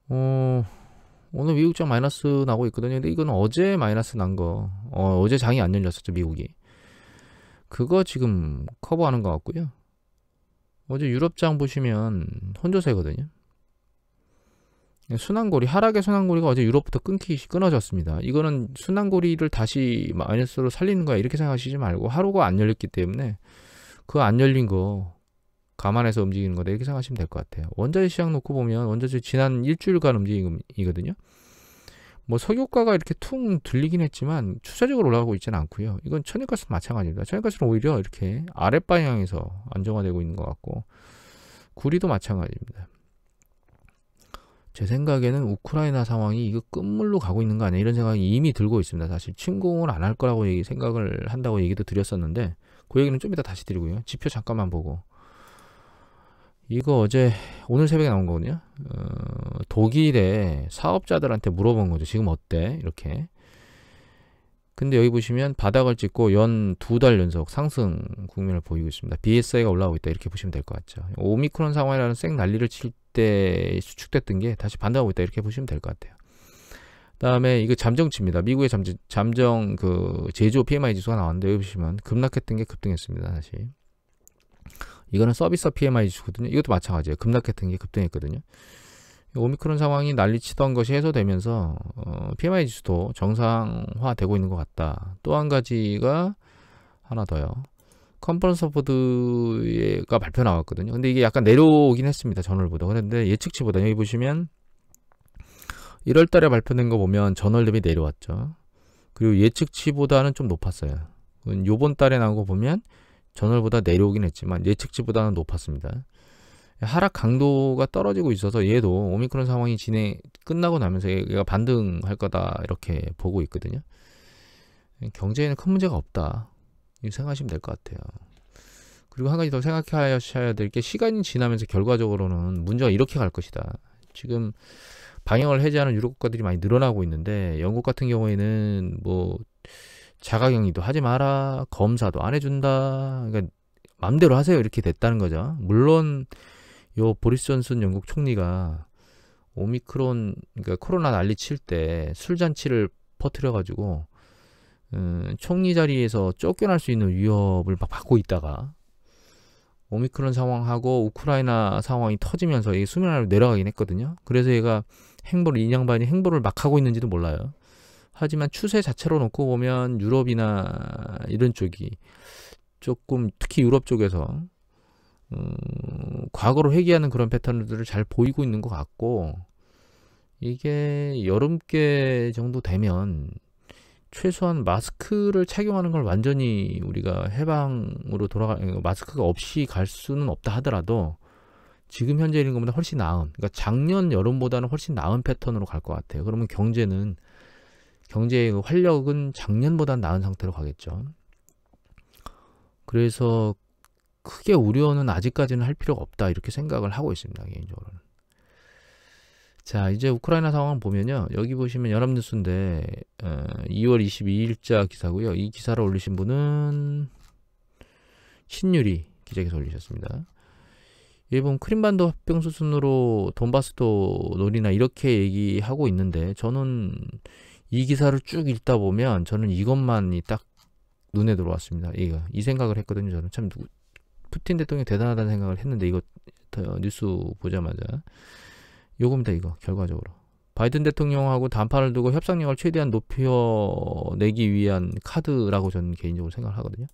어, 오늘 미국장 마이너스 나고 있거든요. 근데 이건 어제 마이너스 난 거. 어제 장이 안 열렸었죠, 미국이. 그거 지금 커버하는 것 같고요. 어제 유럽장 보시면 혼조세거든요. 순환고리, 하락의 순환고리가 어제 유럽부터 끊어졌습니다. 이거는 순환고리를 다시 마이너스로 살리는 거야. 이렇게 생각하시지 말고 하루가 안 열렸기 때문에 그 안 열린 거 감안해서 움직이는 거다. 이렇게 생각하시면 될 것 같아요. 원자재 시장 놓고 보면 원자재 지난 일주일간 움직임이거든요. 뭐 석유가가 이렇게 퉁 들리긴 했지만 추세적으로 올라가고 있지는 않고요. 이건 천연가스도 마찬가지입니다. 천연가스는 오히려 이렇게 아랫방향에서 안정화되고 있는 것 같고 구리도 마찬가지입니다. 제 생각에는 우크라이나 상황이 이거 끝물로 가고 있는 거 아니야 이런 생각이 이미 들고 있습니다. 사실 침공을 안 할 거라고 생각을 한다고 얘기도 드렸었는데 그 얘기는 좀 이따 다시 드리고요. 지표 잠깐만 보고 이거 어제 오늘 새벽에 나온 거거든요. 독일의 사업자들한테 물어본 거죠. 지금 어때? 이렇게. 근데 여기 보시면 바닥을 찍고 연 두 달 연속 상승 국면을 보이고 있습니다. BSI가 올라오고 있다. 이렇게 보시면 될 것 같죠. 오미크론 상황이라는 쌩 난리를 칠 때 수축됐던 게 다시 반등하고 있다. 이렇게 보시면 될 것 같아요. 다음에 이거 잠정치입니다. 미국의 잠정 그 제조업 PMI 지수가 나왔는데 여기 보시면 급락했던 게 급등했습니다. 다시. 이거는 서비스 PMI 지수거든요. 이것도 마찬가지예요. 급락했던 게 급등했거든요. 오미크론 상황이 난리치던 것이 해소되면서 PMI 지수도 정상화되고 있는 것 같다. 또 한 가지가 하나 더요. 컨퍼런스 보드가 발표 나왔거든요. 근데 이게 약간 내려오긴 했습니다. 전월보다. 그런데 예측치보다 여기 보시면 1월 달에 발표된 거 보면 전월 대비 내려왔죠. 그리고 예측치보다는 좀 높았어요. 요번 달에 나온 거 보면 전월보다 내려오긴 했지만 예측치보다는 높았습니다. 하락 강도가 떨어지고 있어서 얘도 오미크론 상황이 끝나고 나면서 얘가 반등할 거다 이렇게 보고 있거든요. 경제에는 큰 문제가 없다 이렇게 생각하시면 될 것 같아요. 그리고 한 가지 더 생각하셔야 될 게 시간이 지나면서 결과적으로는 문제가 이렇게 갈 것이다. 지금 방역을 해제하는 유럽 국가들이 많이 늘어나고 있는데 영국 같은 경우에는 뭐 자가격리도 하지 마라, 검사도 안 해준다, 그러니까 마음대로 하세요 이렇게 됐다는 거죠. 물론 요 보리스 존슨 영국 총리가 오미크론 그러니까 코로나 난리 칠 때 술잔치를 퍼뜨려 가지고 총리 자리에서 쫓겨날 수 있는 위협을 막 받고 있다가 오미크론 상황하고 우크라이나 상황이 터지면서 이 수면 아래로 내려가긴 했거든요. 그래서 얘가 이 양반이 행보를 막 하고 있는지도 몰라요. 하지만 추세 자체로 놓고 보면 유럽이나 이런 쪽이 조금 특히 유럽 쪽에서 과거로 회귀하는 그런 패턴들을 잘 보이고 있는 것 같고 이게 여름께 정도 되면 최소한 마스크를 착용하는 걸 완전히 우리가 마스크가 없이 갈 수는 없다 하더라도 지금 현재 있는 것보다 훨씬 나은 그러니까 작년 여름보다는 훨씬 나은 패턴으로 갈 것 같아요. 그러면 경제의 활력은 작년보다 나은 상태로 가겠죠. 그래서 크게 우려는 아직까지는 할 필요가 없다 이렇게 생각을 하고 있습니다. 개인적으로는. 자 이제 우크라이나 상황 보면요. 여기 보시면 연합뉴스인데 2월 22일자 기사고요. 이 기사를 올리신 분은 신유리 기자께서 올리셨습니다. 일본 크림반도 합병 수순으로 돈바스도 논의나 이렇게 얘기하고 있는데 저는 이 기사를 쭉 읽다 보면 저는 이것만이 딱 눈에 들어왔습니다. 이 생각을 했거든요. 저는 참 푸틴 대통령이 대단하다는 생각을 했는데 이거 뉴스 보자마자 요겁니다. 이거 결과적으로 바이든 대통령하고 단판을 두고 협상력을 최대한 높여내기 위한 카드라고 저는 개인적으로 생각을 하거든요.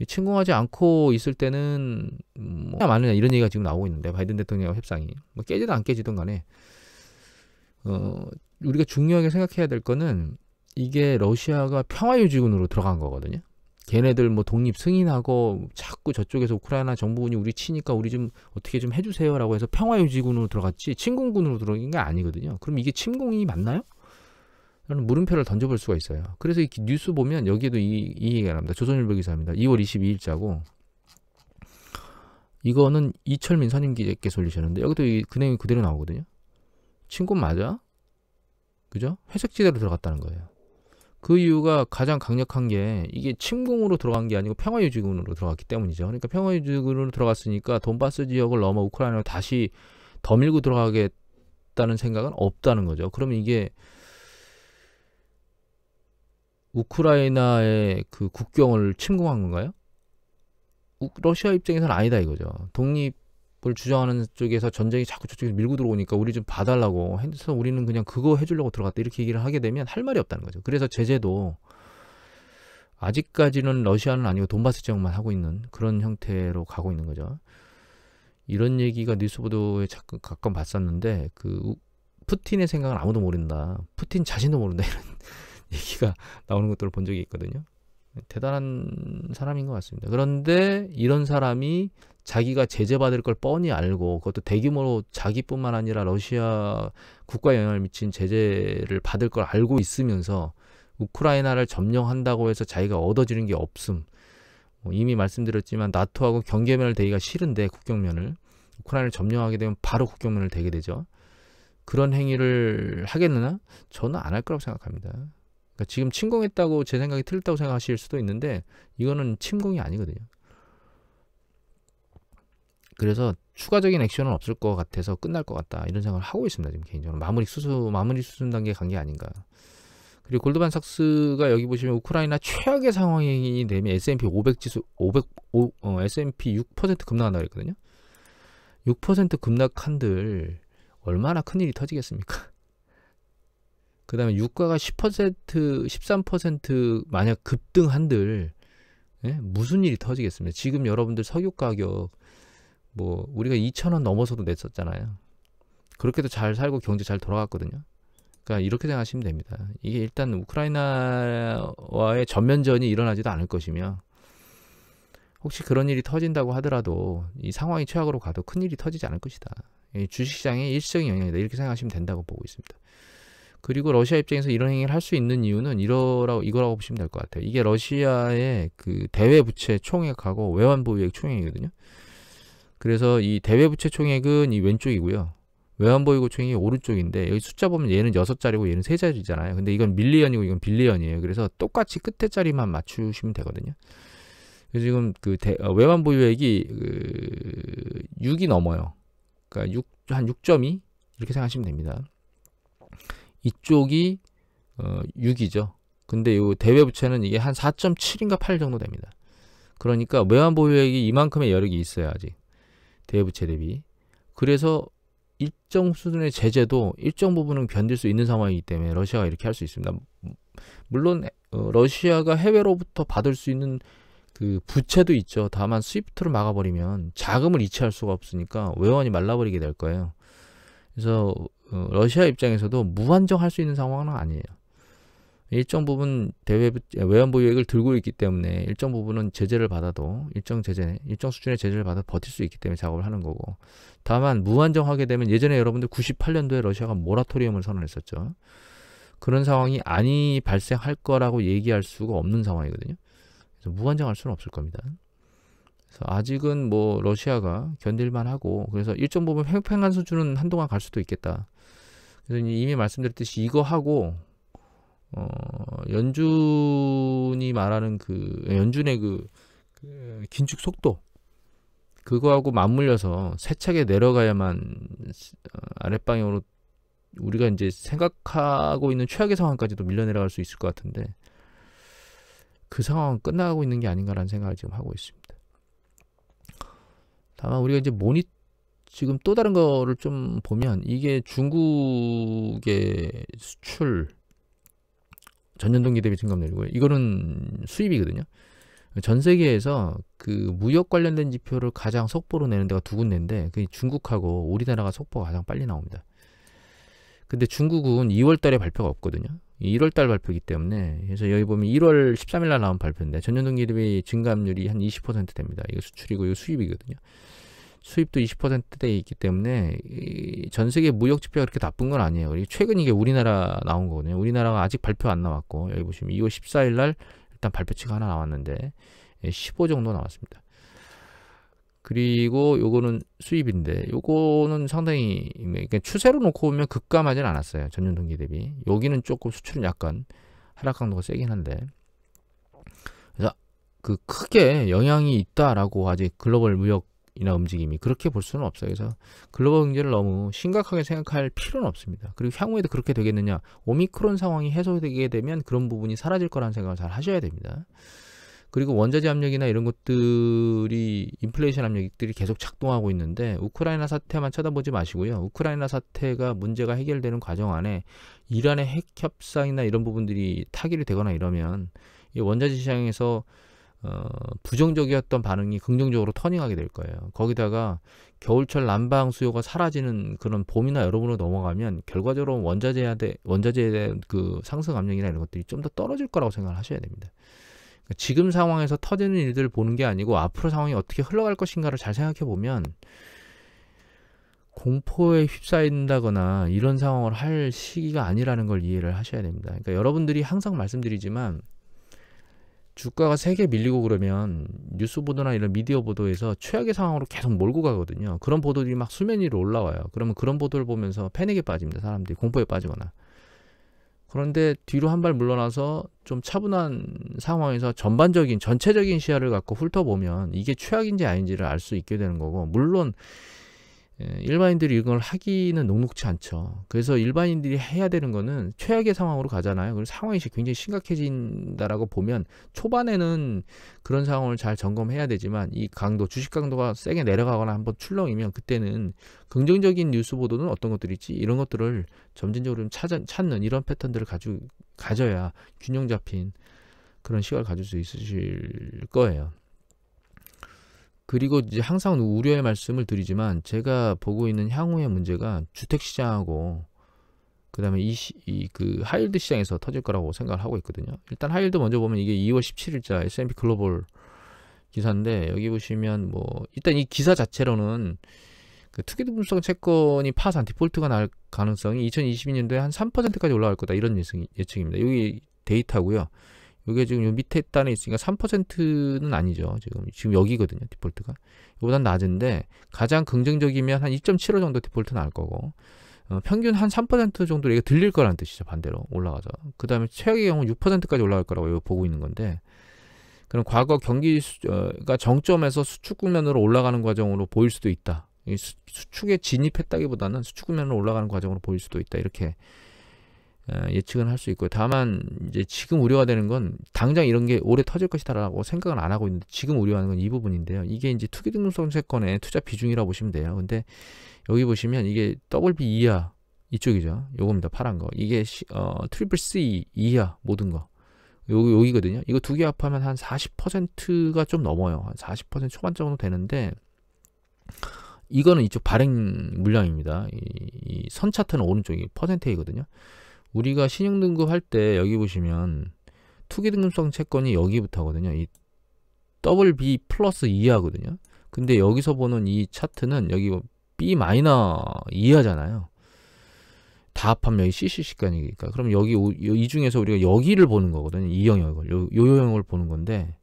침공하지 않고 있을 때는 많으냐 이런 얘기가 지금 나오고 있는데 바이든 대통령과 협상이 뭐 깨지든 안 깨지든 간에 우리가 중요하게 생각해야 될 거는 이게 러시아가 평화유지군으로 들어간 거거든요. 걔네들 뭐 독립 승인하고 자꾸 저쪽에서 우크라이나 정부군이 우리 치니까 우리 좀 어떻게 좀 해주세요라고 해서 평화유지군으로 들어갔지 침공군으로 들어간 게 아니거든요. 그럼 이게 침공이 맞나요? 라는 물음표를 던져볼 수가 있어요. 그래서 이 뉴스 보면 여기에도 이 얘기가 나옵니다. 조선일보 기사입니다. 2월 22일자고 이거는 이철민 선임 기자께서 올리셨는데 여기도 그 내용이 그대로 나오거든요. 침공 맞아? 그죠? 회색지대로 들어갔다는 거예요. 그 이유가 가장 강력한 게 이게 침공으로 들어간 게 아니고 평화유지군으로 들어갔기 때문이죠. 그러니까 평화유지군으로 들어갔으니까 돈바스 지역을 넘어 우크라이나로 다시 더 밀고 들어가게 있다는 생각은 없다는 거죠. 그러면 이게 우크라이나의 그 국경을 침공한 건가요? 러시아 입장에서는 아니다 이거죠. 독립을 주장하는 쪽에서 전쟁이 자꾸 저쪽에서 밀고 들어오니까 우리 좀 봐달라고 해서 우리는 그냥 그거 해주려고 들어갔다 이렇게 얘기를 하게 되면 할 말이 없다는 거죠. 그래서 제재도 아직까지는 러시아는 아니고 돈바스 지역만 하고 있는 그런 형태로 가고 있는 거죠. 이런 얘기가 뉴스보도에 가끔 봤었는데 그 푸틴의 생각은 아무도 모른다. 푸틴 자신도 모른다. 이런 얘기가 나오는 것들을 본 적이 있거든요. 대단한 사람인 것 같습니다. 그런데 이런 사람이 자기가 제재받을 걸 뻔히 알고 그것도 대규모로 자기뿐만 아니라 러시아 국가에 영향을 미친 제재를 받을 걸 알고 있으면서 우크라이나를 점령한다고 해서 자기가 얻어지는 게 없음. 이미 말씀드렸지만 나토하고 경계면을 대기가 싫은데 국경면을 우크라이나를 점령하게 되면 바로 국경면을 대게 되죠. 그런 행위를 하겠느냐? 저는 안 할 거라고 생각합니다. 그러니까 지금 침공했다고 제 생각이 틀렸다고 생각하실 수도 있는데 이거는 침공이 아니거든요. 그래서 추가적인 액션은 없을 것 같아서 끝날 것 같다 이런 생각을 하고 있습니다. 지금 개인적으로 마무리 수준 단계에 간 게 아닌가. 그리고 골드만삭스가 여기 보시면 우크라이나 최악의 상황이 되면 S&P 500 지수 S&P 6% 급락한다 그랬거든요. 6% 급락한들 얼마나 큰일이 터지겠습니까? 그 다음에 유가가 10%, 13% 만약 급등한들 무슨 일이 터지겠습니까? 지금 여러분들 석유 가격 뭐 우리가 2,000원 넘어서도 냈었잖아요. 그렇게도 잘 살고 경제 잘 돌아갔거든요. 그러니까 이렇게 생각하시면 됩니다. 이게 일단 우크라이나와의 전면전이 일어나지도 않을 것이며 혹시 그런 일이 터진다고 하더라도 이 상황이 최악으로 가도 큰 일이 터지지 않을 것이다. 주식시장의 일시적인 영향이다. 이렇게 생각하시면 된다고 보고 있습니다. 그리고 러시아 입장에서 이런 행위를 할 수 있는 이유는 이거라고 보시면 될 것 같아요. 이게 러시아의 그 대외부채 총액하고 외환보유액 총액이거든요. 그래서 이 대외부채 총액은 이 왼쪽이고요. 외환보유고 총액이 오른쪽인데 여기 숫자 보면 얘는 6자리고 얘는 3자리잖아요. 근데 이건 밀리언이고 이건 빌리언이에요. 그래서 똑같이 끝에 자리만 맞추시면 되거든요. 그래서 지금 그 외환보유액이 6이 넘어요. 그러니까 한 6.2 이렇게 생각하시면 됩니다. 이쪽이 6이죠. 근데 이 대외부채는 이게 한 4.7인가 8 정도 됩니다. 그러니까 외환보유액이 이만큼의 여력이 있어요. 아직 대외부채 대비. 그래서 일정 수준의 제재도 일정 부분은 견딜 수 있는 상황이기 때문에 러시아가 이렇게 할 수 있습니다. 물론 러시아가 해외로부터 받을 수 있는 그 부채도 있죠. 다만 스위프트를 막아버리면 자금을 이체할 수가 없으니까 외환이 말라버리게 될 거예요. 그래서 러시아 입장에서도 무한정 할 수 있는 상황은 아니에요. 일정 부분 외환보유액을 들고 있기 때문에 일정 부분은 제재를 받아도 일정 수준의 제재를 받아 버틸 수 있기 때문에 작업을 하는 거고, 다만 무한정 하게 되면 예전에 여러분들 98년도에 러시아가 모라토리엄을 선언했었죠. 그런 상황이 발생할 거라고 얘기할 수가 없는 상황이거든요. 그래서 무한정 할 수는 없을 겁니다. 그래서 아직은 뭐 러시아가 견딜만 하고, 그래서 일정 부분 팽팽한 수준은 한동안 갈 수도 있겠다. 그래서 이미 말씀드렸듯이 이거 하고 연준이 말하는 연준의 긴축 속도 그거하고 맞물려서 세차게 내려가야만 아랫방향으로 우리가 이제 생각하고 있는 최악의 상황까지도 밀려 내려갈 수 있을 것 같은데, 그 상황은 끝나가고 있는 게 아닌가라는 생각을 지금 하고 있습니다. 다만 우리가 이제 지금 또 다른 거를 좀 보면, 이게 중국의 수출 전년 동기 대비 증감률이고요. 이거는 수입이거든요. 전 세계에서 그 무역 관련된 지표를 가장 속보로 내는 데가 두 군데인데, 그 중국하고 우리나라가 속보가 가장 빨리 나옵니다. 근데 중국은 2월 달에 발표가 없거든요. 1월 달 발표이기 때문에. 그래서 여기 보면 1월 13일 날 나온 발표인데 전년 동기 대비 증감률이 한 20% 됩니다. 이거 수출이고 이거 수입이거든요. 수입도 20%대에 있기 때문에 전 세계 무역 지표가 그렇게 나쁜 건 아니에요. 그리고 최근 이게 우리나라 나온 거거든요. 우리나라가 아직 발표 안 나왔고, 여기 보시면 2월 14일 날 일단 발표치가 하나 나왔는데 15 정도 나왔습니다. 그리고 요거는 수입인데, 요거는 상당히 그러니까 추세로 놓고 보면 급감하진 않았어요. 전년 동기 대비. 여기는 조금 수출은 약간 하락 강도가 세긴 한데, 그래서 크게 영향이 있다라고 아직 글로벌 무역 움직임이 그렇게 볼 수는 없어요. 그래서 글로벌 경제를 너무 심각하게 생각할 필요는 없습니다. 그리고 향후에도 그렇게 되겠느냐? 오미크론 상황이 해소되게 되면 그런 부분이 사라질 거라는 생각을 잘 하셔야 됩니다. 그리고 원자재 압력이나 이런 것들이 인플레이션 압력들이 계속 작동하고 있는데 우크라이나 사태만 쳐다보지 마시고요. 우크라이나 사태가 문제가 해결되는 과정 안에 이란의 핵 협상이나 이런 부분들이 타결이 되거나 이러면 이 원자재 시장에서 부정적이었던 반응이 긍정적으로 터닝하게 될 거예요. 거기다가 겨울철 난방 수요가 사라지는 그런 봄이나 여름으로 넘어가면 결과적으로 원자재에 대한 그 상승 압력이나 이런 것들이 좀 더 떨어질 거라고 생각을 하셔야 됩니다. 지금 상황에서 터지는 일들을 보는 게 아니고 앞으로 상황이 어떻게 흘러갈 것인가를 잘 생각해 보면 공포에 휩싸인다거나 이런 상황을 할 시기가 아니라는 걸 이해를 하셔야 됩니다. 그러니까 여러분들이 항상 말씀드리지만 주가가 세게 밀리고 그러면 뉴스 보도나 이런 미디어 보도에서 최악의 상황으로 계속 몰고 가거든요. 그런 보도들이 막 수면 위로 올라와요. 그러면 그런 보도를 보면서 패닉에 빠집니다. 사람들이 공포에 빠지거나. 그런데 뒤로 한 발 물러나서 좀 차분한 상황에서 전체적인 시야를 갖고 훑어보면 이게 최악인지 아닌지를 알 수 있게 되는 거고, 물론 일반인들이 이걸 하기는 녹록지 않죠. 그래서 일반인들이 해야 되는 거는 최악의 상황으로 가잖아요. 그래서 상황이 굉장히 심각해진다라고 보면 초반에는 그런 상황을 잘 점검해야 되지만 이 주식 강도가 세게 내려가거나 한번 출렁이면 그때는 긍정적인 뉴스 보도는 어떤 것들이 있지? 이런 것들을 점진적으로 좀 찾는 이런 패턴들을 가져야 균형 잡힌 그런 시각을 가질 수 있으실 거예요. 그리고 이제 항상 우려의 말씀을 드리지만 제가 보고 있는 향후의 문제가 주택시장하고 그다음에 그 하이힐드 시장에서 터질 거라고 생각을 하고 있거든요. 일단 하이힐드 먼저 보면 이게 2월 17일자 S&P 글로벌 기사인데 여기 보시면 뭐 일단 이 기사 자체로는 그 투기등록성 채권이 파산 디폴트가 날 가능성이 2022년도에 한 3%까지 올라갈 거다 이런 예측입니다. 여기 데이터고요. 이게 지금 요 밑에 단에 있으니까 3%는 아니죠. 지금 여기거든요. 디폴트가. 이보단 낮은데 가장 긍정적이면 한 2.75 정도 디폴트 날 거고 평균 한 3% 정도 이게 들릴 거라는 뜻이죠. 반대로 올라가서. 그 다음에 최악의 경우 6%까지 올라갈 거라고 이거 보고 있는 건데 그럼 과거 경기가 정점에서 수축 국면으로 올라가는 과정으로 보일 수도 있다. 수축에 진입했다기보다는 수축 국면으로 올라가는 과정으로 보일 수도 있다. 이렇게 예측은 할 수 있고요. 다만 이제 지금 우려가 되는 건 당장 이런 게 올해 터질 것이다라고 생각은 안 하고 있는데 지금 우려하는 건 이 부분인데요. 이게 이제 투기등록성 채권의 투자 비중이라고 보시면 돼요. 근데 여기 보시면 이게 WB 이하 이쪽이죠. 요겁니다. 파란 거. 이게 트리플 C 이하 모든 거. 여기거든요. 이거 두 개 합하면 한 40%가 좀 넘어요. 한 40% 초반 정도 되는데 이거는 이쪽 발행 물량입니다. 이 선 차트는 오른쪽이 퍼센테이거든요. 우리가 신용등급 할 때 여기 보시면 투기등급성 채권이 여기부터거든요. 이 WB 플러스 이하거든요. 근데 여기서 보는 이 차트는 여기 B 마이너 이하잖아요. 다 합하면 여기 CCC까지니까. 그럼 여기 이 중에서 우리가 여기를 보는 거거든요. 이 영역을 요 영역을 보는 건데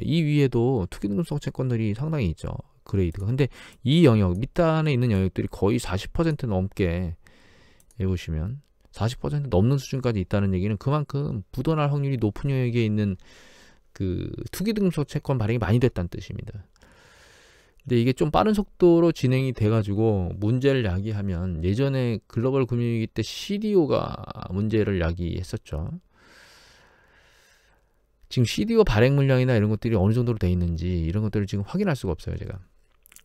이 위에도 투기등급성 채권들이 상당히 있죠. 그레이드가. 근데 이 영역 밑단에 있는 영역들이 거의 40% 넘게 보시면 40% 넘는 수준까지 있다는 얘기는 그만큼 부도날 확률이 높은 영역에 있는 그 투기등급성 채권 발행이 많이 됐다는 뜻입니다. 근데 이게 좀 빠른 속도로 진행이 돼가지고 문제를 야기하면 예전에 글로벌 금융위기 때 CDO가 문제를 야기했었죠. 지금 CDO 발행 물량이나 이런 것들이 어느 정도로 돼 있는지 이런 것들을 지금 확인할 수가 없어요, 제가.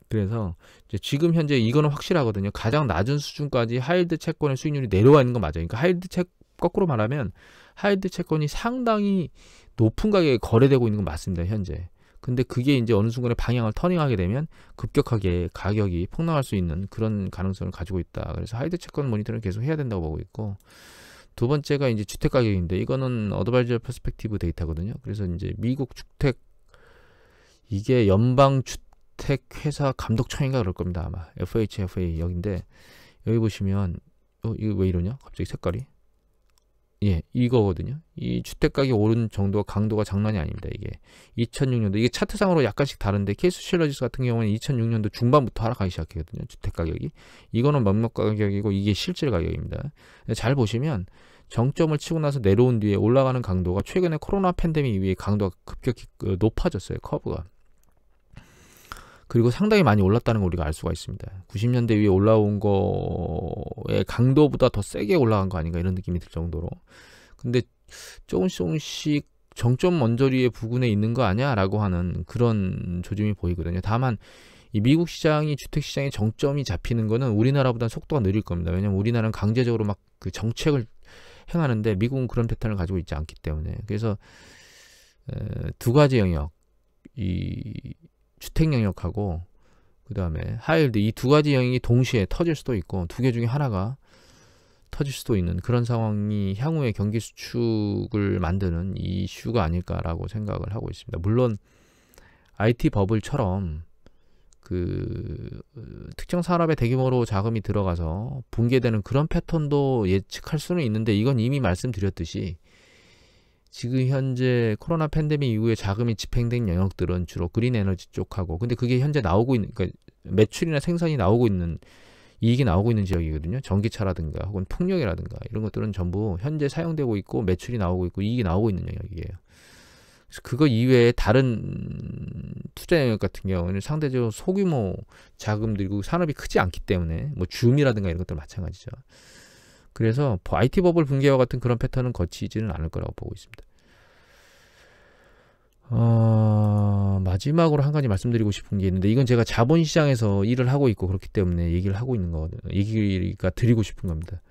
그래서 이제 지금 현재 이거는 확실하거든요. 가장 낮은 수준까지 하이힐드 채권의 수익률이 내려와 있는 건 맞아요. 그러니까 거꾸로 말하면 하이힐드 채권이 상당히 높은 가격에 거래되고 있는 건 맞습니다, 현재. 근데 그게 이제 어느 순간에 방향을 터닝하게 되면 급격하게 가격이 폭락할 수 있는 그런 가능성을 가지고 있다. 그래서 하이힐드 채권 모니터를 계속 해야 된다고 보고 있고, 두 번째가 이제 주택 가격인데 이거는 어드바이저 퍼스펙티브 데이터거든요. 그래서 이제 미국 주택 이게 연방 주택 회사 감독청인가 그럴 겁니다. 아마 FHFA 여기인데 여기 보시면 이거 왜 이러냐? 갑자기 색깔이 이거거든요. 이 주택 가격이 오른 정도가 강도가 장난이 아닙니다. 이게 2006년도 이게 차트상으로 약간씩 다른데 케이스 실러지수 같은 경우는 2006년도 중반부터 하락하기 시작했거든요. 주택 가격이. 이거는 명목 가격이고 이게 실질 가격입니다. 잘 보시면 정점을 치고 나서 내려온 뒤에 올라가는 강도가 최근에 코로나 팬데믹 이후에 강도가 급격히 높아졌어요. 커브가. 그리고 상당히 많이 올랐다는 걸 우리가 알 수가 있습니다. 90년대 위에 올라온 거의 강도보다 더 세게 올라간 거 아닌가 이런 느낌이 들 정도로. 근데 조금씩 정점 언저리의 부근에 있는 거 아니야? 라고 하는 그런 조짐이 보이거든요. 다만 이 미국 시장이 주택시장의 정점이 잡히는 거는 우리나라보다 속도가 느릴 겁니다. 왜냐하면 우리나라는 강제적으로 막 그 정책을 행하는데 미국은 그런 패턴을 가지고 있지 않기 때문에. 그래서 두 가지 영역, 이 주택 영역하고 그 다음에 하이힐드, 이 두 가지 영역이 동시에 터질 수도 있고 두 개 중에 하나가 터질 수도 있는 그런 상황이 향후의 경기 수축을 만드는 이슈가 아닐까라고 생각을 하고 있습니다. 물론 IT 버블처럼 그 특정 산업에 대규모로 자금이 들어가서 붕괴되는 그런 패턴도 예측할 수는 있는데, 이건 이미 말씀드렸듯이 지금 현재 코로나 팬데믹 이후에 자금이 집행된 영역들은 주로 그린 에너지 쪽하고, 근데 그게 현재 나오고 있는, 그러니까 매출이나 생산이 나오고 있는, 이익이 나오고 있는 지역이거든요. 전기차라든가 혹은 풍력이라든가 이런 것들은 전부 현재 사용되고 있고 매출이 나오고 있고 이익이 나오고 있는 영역이에요. 그래서 그거 이외에 다른 투자 영역 같은 경우는 상대적으로 소규모 자금들이고 산업이 크지 않기 때문에 뭐 줌이라든가 이런 것들 마찬가지죠. 그래서 IT 버블 붕괴와 같은 그런 패턴은 거치지는 않을 거라고 보고 있습니다. 마지막으로 한 가지 말씀드리고 싶은 게 있는데, 이건 제가 자본시장에서 일을 하고 있고 그렇기 때문에 얘기를 하고 있는 거거든요. 얘기가 드리고 싶은 겁니다.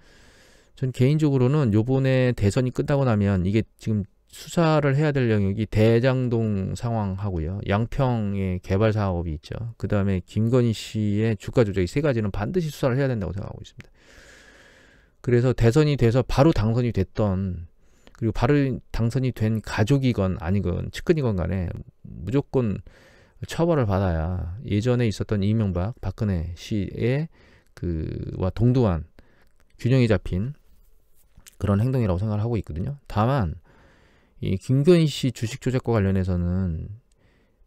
전 개인적으로는 요번에 대선이 끝나고 나면 이게 지금 수사를 해야 될 영역이 대장동 상황하고요, 양평의 개발 사업이 있죠. 그 다음에 김건희 씨의 주가 조작, 이 세 가지는 반드시 수사를 해야 된다고 생각하고 있습니다. 그래서 대선이 돼서 바로 당선이 됐던, 그리고 바로 당선이 된 가족이건 아니건 측근이건 간에 무조건 처벌을 받아야 예전에 있었던 이명박, 박근혜 씨의 그와 동등한 균형이 잡힌 그런 행동이라고 생각을 하고 있거든요. 다만 이 김건희 씨 주식 조작과 관련해서는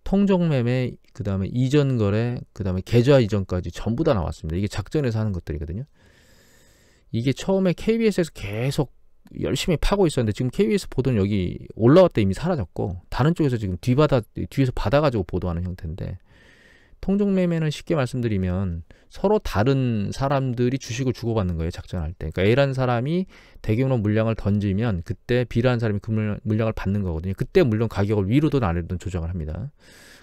통정매매, 그 다음에 이전 거래, 그 다음에 계좌 이전까지 전부 다 나왔습니다. 이게 작전에서 하는 것들이거든요. 이게 처음에 KBS에서 계속 열심히 파고 있었는데 지금 KBS 보도는 여기 올라왔다 이미 사라졌고, 다른 쪽에서 지금 뒤에서 받아가지고 보도하는 형태인데, 통정매매는 쉽게 말씀드리면 서로 다른 사람들이 주식을 주고받는 거예요, 작전할 때. 그러니까 A라는 사람이 대규모 물량을 던지면 그때 B라는 사람이 그 물량을 받는 거거든요. 그때 물론 가격을 위로든 아래로든 조정을 합니다.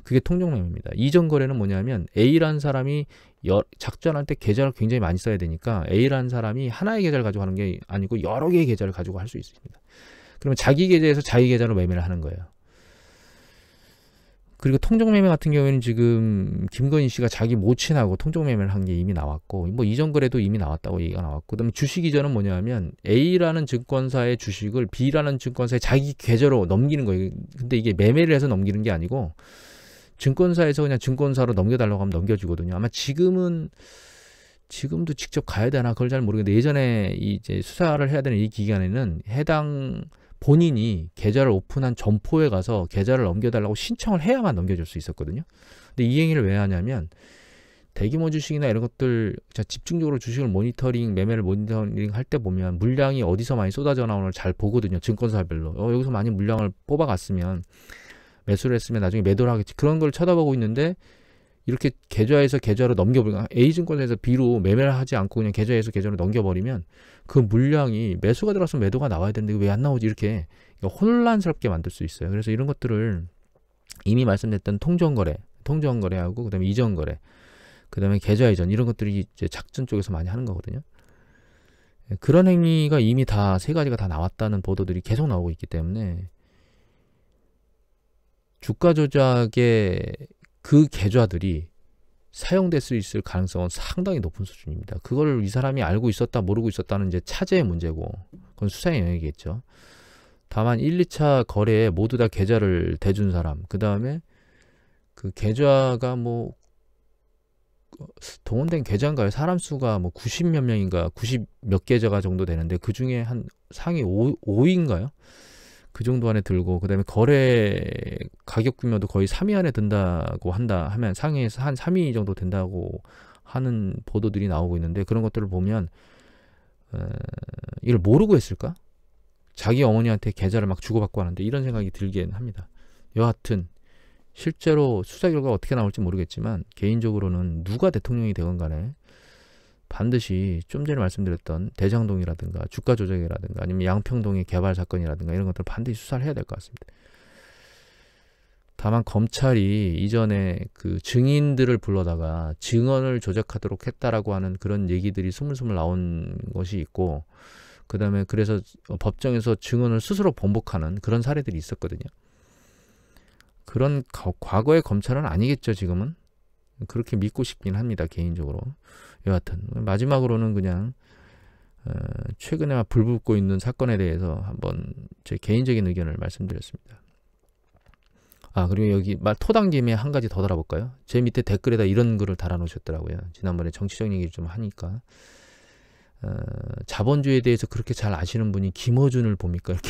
그게 통정매매입니다. 이전 거래는 뭐냐면 A라는 사람이 작전할 때 계좌를 굉장히 많이 써야 되니까 A라는 사람이 하나의 계좌를 가지고 하는 게 아니고 여러 개의 계좌를 가지고 할 수 있습니다. 그러면 자기 계좌에서 자기 계좌로 매매를 하는 거예요. 그리고 통정매매 같은 경우에는 지금 김건희 씨가 자기 모친하고 통정매매를 한 게 이미 나왔고, 뭐 이전 거래도 이미 나왔다고 얘기가 나왔고, 그다음에 주식 이전은 뭐냐면 A라는 증권사의 주식을 B라는 증권사에 자기 계좌로 넘기는 거예요. 근데 이게 매매를 해서 넘기는 게 아니고 증권사에서 그냥 증권사로 넘겨달라고 하면 넘겨주거든요. 아마 지금도 직접 가야 되나 그걸 잘 모르겠는데, 예전에 이제 수사를 해야 되는 이 기간에는 해당 본인이 계좌를 오픈한 점포에 가서 계좌를 넘겨달라고 신청을 해야만 넘겨줄 수 있었거든요. 근데 이 행위를 왜 하냐면 대규모 주식이나 이런 것들 집중적으로 주식을 매매를 모니터링 할 때 보면 물량이 어디서 많이 쏟아져 나오는 걸 잘 보거든요. 증권사별로. 여기서 많이 물량을 뽑아갔으면, 매수를 했으면 나중에 매도를 하겠지. 그런 걸 쳐다보고 있는데 이렇게 계좌에서 계좌로 넘겨버리면, A증권사에서 B로 매매를 하지 않고 그냥 계좌에서 계좌로 넘겨버리면 그 물량이 매수가 들어갔으면 매도가 나와야 되는데 왜 안 나오지, 이렇게 혼란스럽게 만들 수 있어요. 그래서 이런 것들을 이미 말씀드렸던 통정거래하고 그 다음에 이전거래, 그 다음에 계좌 이전, 이런 것들이 이제 작전 쪽에서 많이 하는 거거든요. 그런 행위가 이미 다 세 가지가 다 나왔다는 보도들이 계속 나오고 있기 때문에 주가 조작의 그 계좌들이 사용될 수 있을 가능성은 상당히 높은 수준입니다. 그걸 이 사람이 알고 있었다 모르고 있었다는 이제 차제의 문제고, 그건 수사의 영역이겠죠. 다만 1, 2차 거래에 모두 다 계좌를 대준 사람, 그 다음에 그 계좌가 뭐 동원된 계좌인가요? 사람 수가 뭐 90몇 명인가 90 몇 계좌가 정도 되는데 그 중에 한 상위 5위인가요? 그 정도 안에 들고, 그 다음에 거래 가격 규모도 거의 3위 안에 든다고 하면 상위에서 한 3위 정도 된다고 하는 보도들이 나오고 있는데, 그런 것들을 보면 이걸 모르고 했을까? 자기 어머니한테 계좌를 막 주고받고 하는데, 이런 생각이 들긴 합니다. 여하튼 실제로 수사 결과가 어떻게 나올지 모르겠지만 개인적으로는 누가 대통령이 되건 간에 반드시 좀 전에 말씀드렸던 대장동이라든가 주가 조작이라든가 아니면 양평동의 개발 사건이라든가 이런 것들을 반드시 수사를 해야 될 것 같습니다. 다만 검찰이 이전에 그 증인들을 불러다가 증언을 조작하도록 했다라고 하는 그런 얘기들이 스물스물 나온 것이 있고, 그 다음에 그래서 법정에서 증언을 스스로 번복하는 그런 사례들이 있었거든요. 그런 과거의 검찰은 아니겠죠, 지금은. 그렇게 믿고 싶긴 합니다, 개인적으로. 여하튼 마지막으로는 그냥 최근에 불붙고 있는 사건에 대해서 한번 제 개인적인 의견을 말씀드렸습니다. 그리고 여기 토당 김에 한 가지 더 달아볼까요? 제 밑에 댓글에다 이런 글을 달아놓으셨더라고요. 지난번에 정치적 얘기를 좀 하니까 자본주의에 대해서 그렇게 잘 아시는 분이 김어준을 봅니까? 이렇게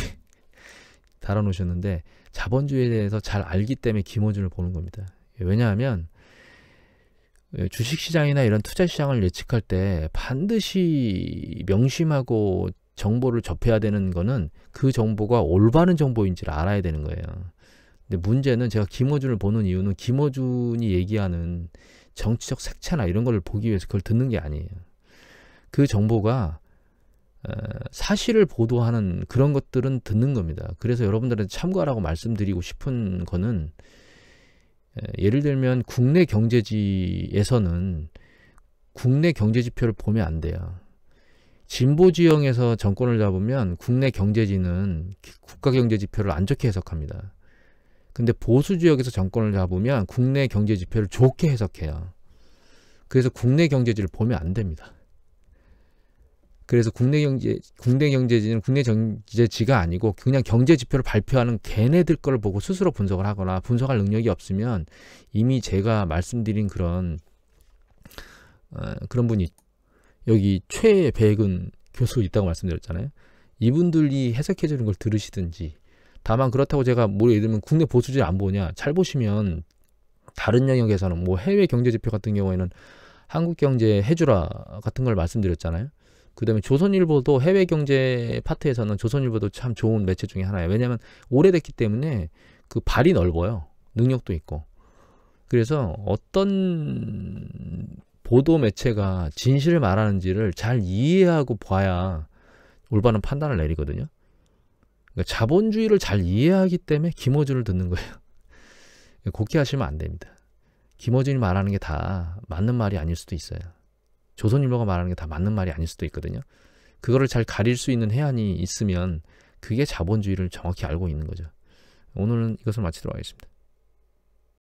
달아놓으셨는데, 자본주의에 대해서 잘 알기 때문에 김어준을 보는 겁니다. 왜냐하면 주식시장이나 이런 투자시장을 예측할 때 반드시 명심하고 정보를 접해야 되는 거는 그 정보가 올바른 정보인지를 알아야 되는 거예요. 근데 문제는 제가 김어준을 보는 이유는 김어준이 얘기하는 정치적 색채나 이런 걸 보기 위해서 그걸 듣는 게 아니에요. 그 정보가 사실을 보도하는 그런 것들은 듣는 겁니다. 그래서 여러분들한테 참고하라고 말씀드리고 싶은 거는, 예를 들면 국내 경제지에서는 국내 경제지표를 보면 안 돼요. 진보 지형에서 정권을 잡으면 국내 경제지는 국가 경제지표를 안 좋게 해석합니다. 근데 보수 지역에서 정권을 잡으면 국내 경제지표를 좋게 해석해요. 그래서 국내 경제지를 보면 안 됩니다. 그래서 국내 경제지는 국내 경제지가 아니고 그냥 경제지표를 발표하는 걔네들 걸 보고 스스로 분석을 하거나 분석할 능력이 없으면, 이미 제가 말씀드린 그런 분이 여기 최백은 교수 있다고 말씀드렸잖아요. 이분들이 해석해 주는 걸 들으시든지. 다만 그렇다고 제가 예를 들면 국내 보수지 안 보냐, 잘 보시면 다른 영역에서는 뭐 해외 경제지표 같은 경우에는 한국경제 해주라 같은 걸 말씀드렸잖아요. 그 다음에 조선일보도 해외 경제 파트에서는 조선일보도 참 좋은 매체 중에 하나예요. 왜냐하면 오래됐기 때문에 그 발이 넓어요. 능력도 있고. 그래서 어떤 보도 매체가 진실을 말하는지를 잘 이해하고 봐야 올바른 판단을 내리거든요. 그러니까 자본주의를 잘 이해하기 때문에 김어준을 듣는 거예요. 곡해하시면 안 됩니다. 김어준이 말하는 게 다 맞는 말이 아닐 수도 있어요. 조선일보가 말하는 게 다 맞는 말이 아닐 수도 있거든요. 그거를 잘 가릴 수 있는 해안이 있으면 그게 자본주의를 정확히 알고 있는 거죠. 오늘은 이것을 마치도록 하겠습니다.